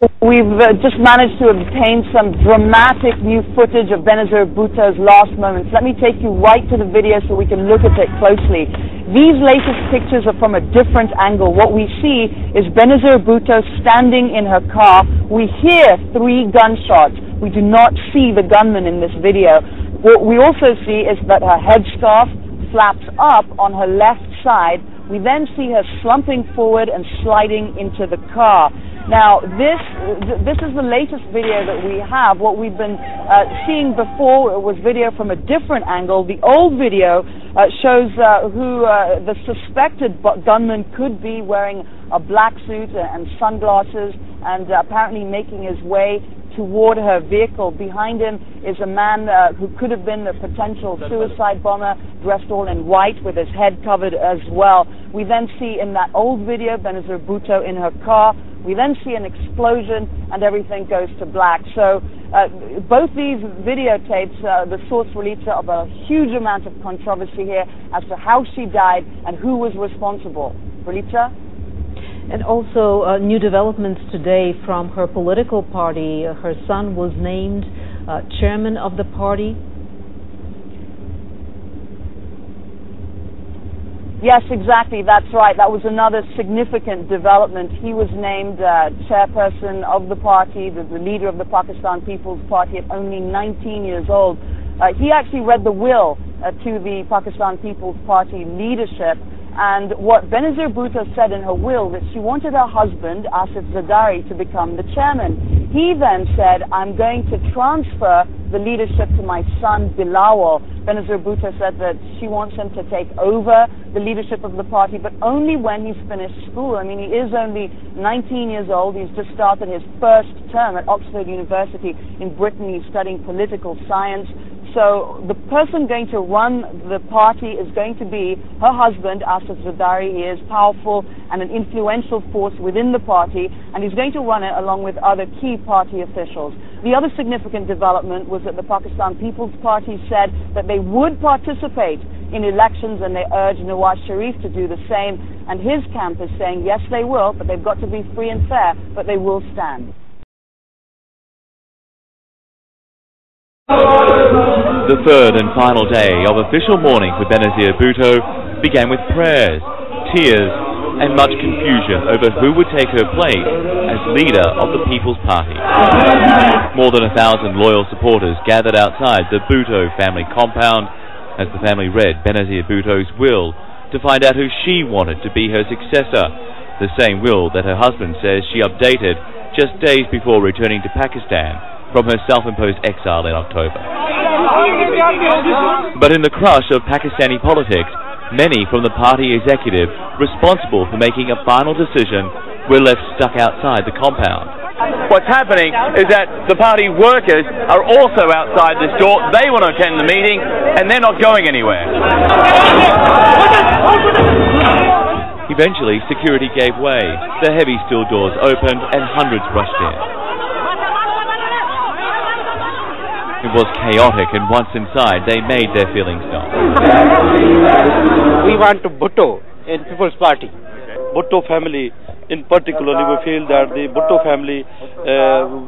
We've just managed to obtain some dramatic new footage of Benazir Bhutto's last moments. Let me take you right to the video so we can look at it closely. These latest pictures are from a different angle. What we see is Benazir Bhutto standing in her car. We hear 3 gunshots. We do not see the gunman in this video. What we also see is that her headscarf flaps up on her left side. We then see her slumping forward and sliding into the car. Now, this is the latest video that we have. What we've been seeing before was video from a different angle. The old video shows who the suspected gunman could be, wearing a black suit and sunglasses, and apparently making his way toward her vehicle. Behind him is a man who could have been a potential suicide bomber, dressed all in white with his head covered as well. We then see in that old video Benazir Bhutto in her car. We then see an explosion and everything goes to black. So both these videotapes, the source released of a huge amount of controversy here as to how she died and who was responsible. Ralitza? And also new developments today from her political party. Her son was named chairman of the party. Yes, exactly. That's right. That was another significant development. He was named chairperson of the party, the leader of the Pakistan People's Party at only 19 years old. He actually read the will to the Pakistan People's Party leadership. And what Benazir Bhutto said in her will, that she wanted her husband, Asif Zardari, to become the chairman. He then said, I'm going to transfer the leadership to my son, Bilawal. Benazir Bhutto said that she wants him to take over the leadership of the party, but only when he's finished school. I mean, he is only 19 years old. He's just started his first term at Oxford University in Britain. He's studying political science. So the person going to run the party is going to be her husband, Asif Zardari. He is powerful and an influential force within the party, and he's going to run it along with other key party officials. The other significant development was that the Pakistan People's Party said that they would participate in elections, and they urged Nawaz Sharif to do the same. And his camp is saying, yes, they will, but they've got to be free and fair, but they will stand. The third and final day of official mourning for Benazir Bhutto began with prayers, tears, and much confusion over who would take her place as leader of the People's Party. More than 1,000 loyal supporters gathered outside the Bhutto family compound as the family read Benazir Bhutto's will to find out who she wanted to be her successor, the same will that her husband says she updated just days before returning to Pakistan from her self-imposed exile in October. But in the crush of Pakistani politics, many from the party executive responsible for making a final decision were left stuck outside the compound. What's happening is that the party workers are also outside this door. They want to attend the meeting and they're not going anywhere. Eventually, security gave way. The heavy steel doors opened and hundreds rushed in. It was chaotic, and once inside, they made their feelings known. We want to Bhutto in People's Party. Bhutto family, in particular, we feel that the Bhutto family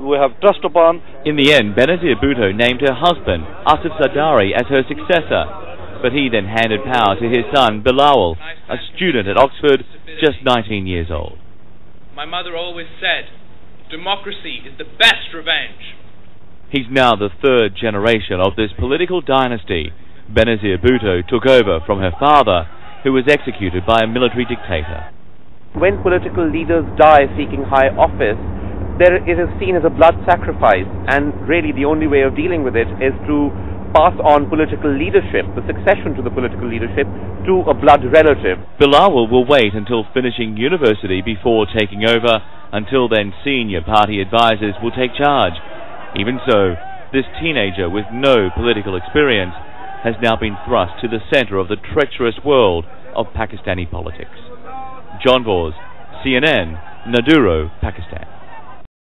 we have trust upon. In the end, Benazir Bhutto named her husband, Asif Zardari, as her successor, but he then handed power to his son, Bilawal, a student at Oxford, just 19 years old. My mother always said, democracy is the best revenge. He's now the third generation of this political dynasty. Benazir Bhutto took over from her father, who was executed by a military dictator. When political leaders die seeking high office, it is seen as a blood sacrifice, and really the only way of dealing with it is to pass on political leadership, the succession to the political leadership, to a blood relative. Bilawal will wait until finishing university before taking over. Until then, senior party advisors will take charge. Even so, this teenager with no political experience has now been thrust to the center of the treacherous world of Pakistani politics. John Vors, CNN, Naduro, Pakistan.